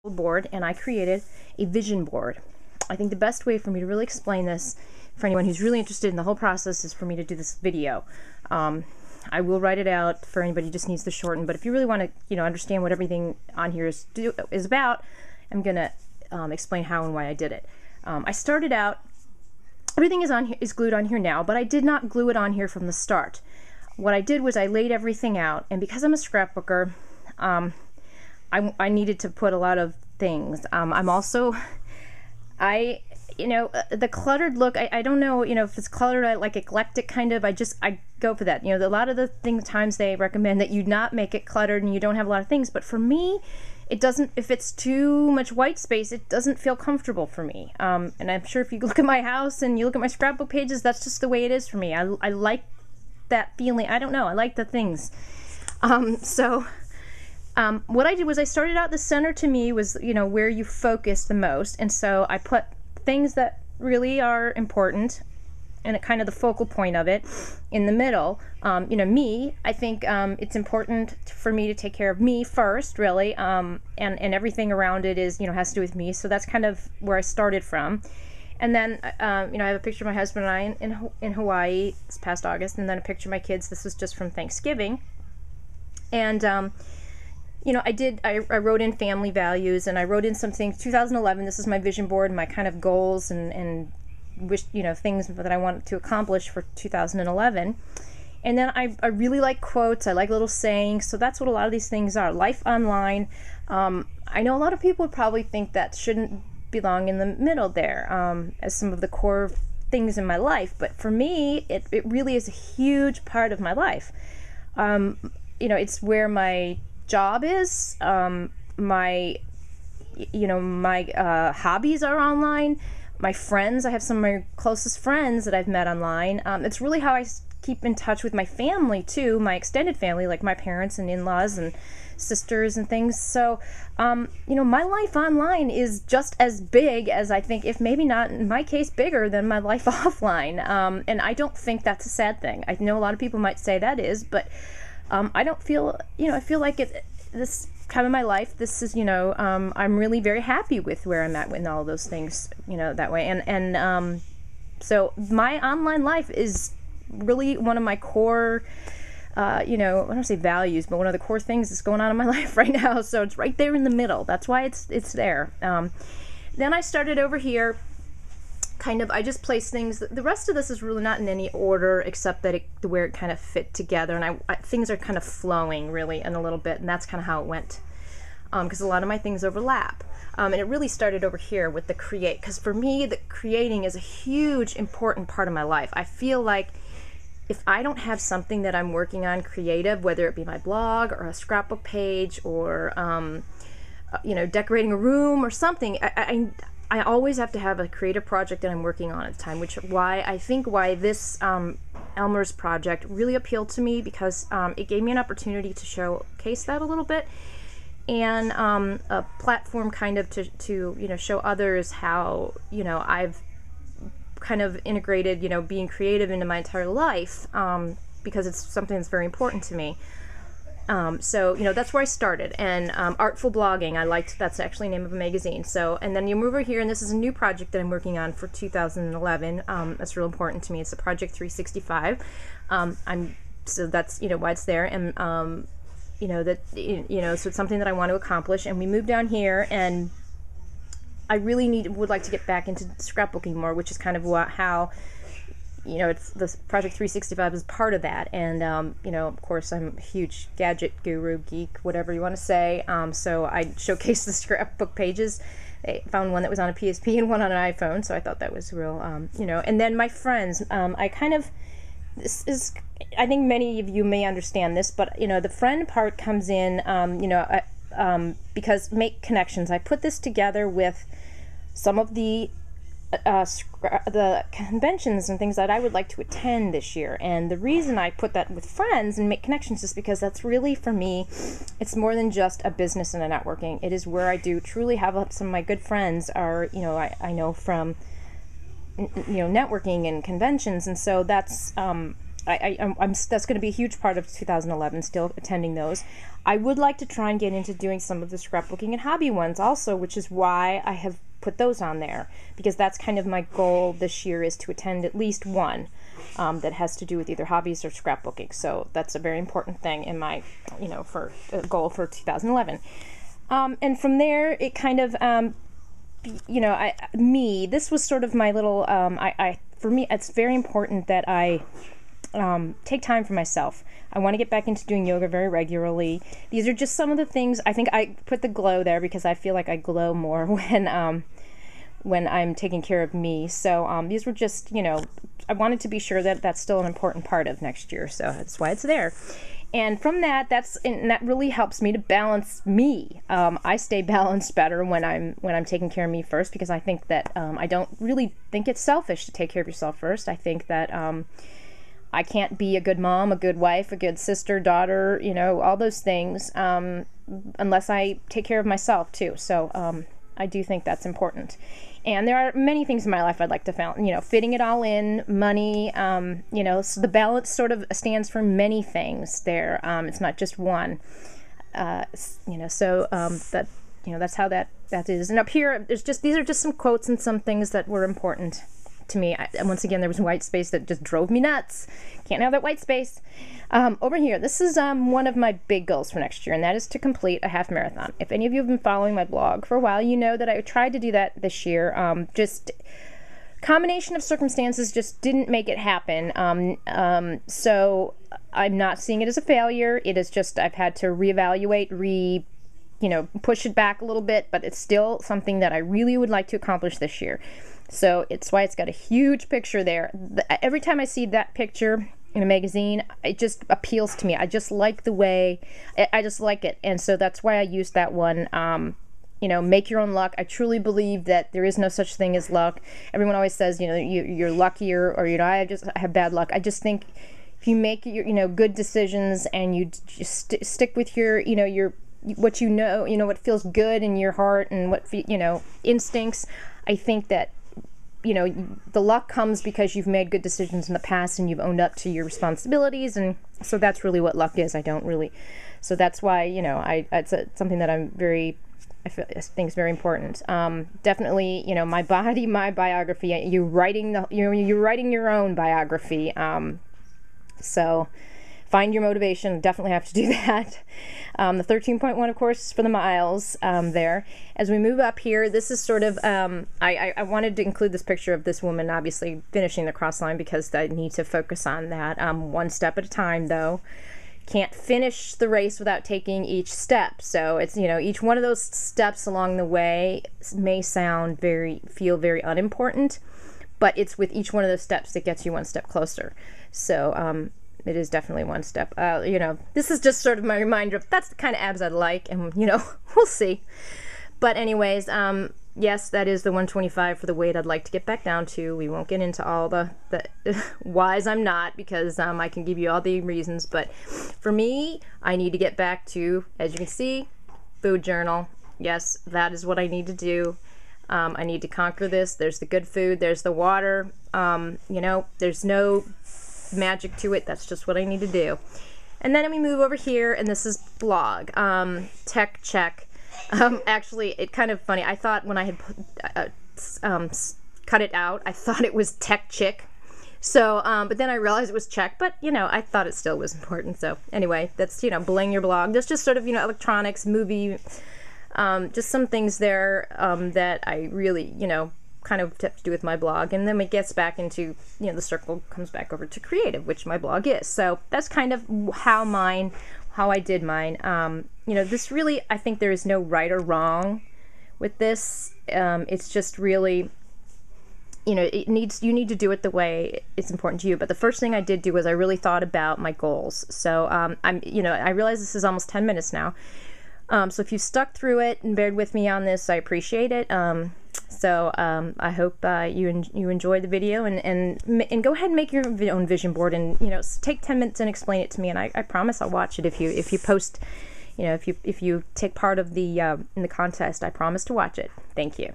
board, and I created a vision board. I think the best way for me to really explain this for anyone who's really interested in the whole process is for me to do this video. I will write it out for anybody who just needs to shorten, but if you really want to, understand what everything on here is about, I'm going to explain how and why I did it. I started out, everything is glued on here now, but I did not glue it on here from the start. What I did was I laid everything out, and because I'm a scrapbooker, I needed to put a lot of things. I'm also, the cluttered look, I don't know, if it's cluttered, I like eclectic kind of, I go for that. A lot of the times they recommend that you not make it cluttered and you don't have a lot of things, but for me, it doesn't, if it's too much white space, it doesn't feel comfortable for me. And I'm sure if you look at my house and you look at my scrapbook pages, that's just the way it is for me. I like that feeling. I don't know, I like the things. What I did was I started out, the center to me was, where you focus the most. And so I put things that really are important and kind of the focal point of it in the middle. Me, I think it's important for me to take care of me first, really. And everything around it is, has to do with me. So that's kind of where I started from. And then, I have a picture of my husband and I in Hawaii this past August, and then a picture of my kids. This was just from Thanksgiving. And, I wrote in family values, and I wrote in some things. 2011, this is my vision board, my kind of goals and wish, things that I want to accomplish for 2011. And then I really like quotes. I like little sayings. So that's what a lot of these things are. Life online. I know a lot of people would probably think that shouldn't belong in the middle there as some of the core things in my life. But for me, it really is a huge part of my life. It's where my job is, my hobbies are online, my friends, I have some of my closest friends that I've met online. It's really how I keep in touch with my family too, my extended family, like my parents and in-laws and sisters and things. So my life online is just as big as, I think, if maybe not in my case bigger than my life offline. And I don't think that's a sad thing. I know a lot of people might say that is, but I don't feel, I feel like this time of my life, this is, I'm really very happy with where I'm at with all those things, that way. And so my online life is really one of my core, I don't say values, but one of the core things that's going on in my life right now. So it's right there in the middle. That's why it's there. Then I started over here. I just placed things. The rest of this is really not in any order except that where it kind of fit together, and things are kind of flowing really in a little bit, and that's kind of how it went, because a lot of my things overlap. And it really started over here with the create, because for me, the creating is a huge, important part of my life. I feel like if I don't have something that I'm working on creative, whether it be my blog or a scrapbook page or decorating a room or something, I always have to have a creative project that I'm working on at the time, which why this Elmer's project really appealed to me, because it gave me an opportunity to showcase that a little bit, and a platform kind of to show others how I've kind of integrated being creative into my entire life, because it's something that's very important to me. So that's where I started. And artful blogging, that's actually the name of a magazine. So, and then you move over here, and this is a new project that I'm working on for 2011. That's real important to me. It's a Project 365. So that's why it's there, and so it's something that I want to accomplish. And we moved down here, and I really would like to get back into scrapbooking more, which is kind of how it's the Project 365 is part of that. And of course, I'm a huge gadget guru, geek, whatever you want to say. So I showcased the scrapbook pages. I found one that was on a PSP and one on an iPhone, so I thought that was real, and then my friends, this is, I think many of you may understand this, but the friend part comes in, because make connections. I put this together with some of the conventions and things that I would like to attend this year. And the reason I put that with friends and make connections is because that's really, for me, it's more than just a business and a networking. It is where I do truly have some of my good friends are, I know from, networking and conventions. And so that's, that's going to be a huge part of 2011, still attending those. I would like to try and get into doing some of the scrapbooking and hobby ones also, which is why I have put those on there, because that's kind of my goal this year, is to attend at least one that has to do with either hobbies or scrapbooking. So that's a very important thing in my, for a goal for 2011. And from there, it kind of, this was sort of my little, for me, it's very important that I take time for myself. I want to get back into doing yoga very regularly. These are just some of the things. I think I put the glow there because I feel like I glow more when I'm taking care of me. So these were just, I wanted to be sure that that's still an important part of next year. So that's why it's there. And from that, that really helps me to balance me. I stay balanced better when I'm taking care of me first, because I think that I don't really think it's selfish to take care of yourself first. I think that I can't be a good mom, a good wife, a good sister, daughter, all those things, unless I take care of myself too. So I do think that's important. And there are many things in my life I'd like to find, fitting it all in, money, so the balance sort of stands for many things there. It's not just one, that's how that is. And up here, these are just some quotes and some things that were important to me. And once again, there was white space that just drove me nuts. Can't have that white space. Over here, this is one of my big goals for next year, and that is to complete a half marathon. If any of you have been following my blog for a while, you know that I tried to do that this year. Just combination of circumstances just didn't make it happen. So I'm not seeing it as a failure. It is just I've had to reevaluate, push it back a little bit, but it's still something that I really would like to accomplish this year. So it's why it's got a huge picture there. Every time I see that picture in a magazine, it just appeals to me. I just like the way, I just like it. And so that's why I used that one. Make your own luck. I truly believe that there is no such thing as luck. Everyone always says, you're luckier, or, I have bad luck. I just think if you make your, good decisions, and you just stick with your, what what feels good in your heart, and what, instincts, I think that, the luck comes because you've made good decisions in the past and you've owned up to your responsibilities. And so that's really what luck is. So that's why, it's something that I think is very important. Definitely, my body, my biography, you're writing your own biography. So find your motivation. Definitely have to do that. The 13.1, of course, is for the miles there. As we move up here, this is sort of, I wanted to include this picture of this woman, obviously, finishing the cross line, because I need to focus on that. One step at a time, though. Can't finish the race without taking each step. So it's, each one of those steps along the way may feel very unimportant, but it's with each one of those steps that gets you one step closer. So, it is definitely one step. This is just sort of my reminder of that's the kind of abs I'd like, and, we'll see. But anyways, yes, that is the 125 for the weight I'd like to get back down to. We won't get into all the whys I'm not, because I can give you all the reasons. But for me, I need to get back to, as you can see, food journal. Yes, that is what I need to do. I need to conquer this. There's the good food. There's the water. There's no magic to it. That's just what I need to do. And then we move over here, and this is blog. Tech check. Actually, it's kind of funny. I thought when I had cut it out, I thought it was tech chick. So, but then I realized it was check, but, I thought it still was important. So anyway, that's, bling your blog. That's just sort of, electronics, movie, just some things there that I really, kind of have to do with my blog. And then it gets back into, the circle comes back over to creative, which my blog is. So that's kind of how I did mine. This really, I think there is no right or wrong with this. It's just really, you need to do it the way it's important to you. But the first thing I did do was I really thought about my goals. So I realize this is almost 10 minutes now. So if you stuck through it and bared with me on this, I appreciate it. I hope you enjoyed the video, and go ahead and make your own vision board, and take 10 minutes and explain it to me, and I promise I'll watch it if you post, if you take part of the in the contest. I promise to watch it. Thank you.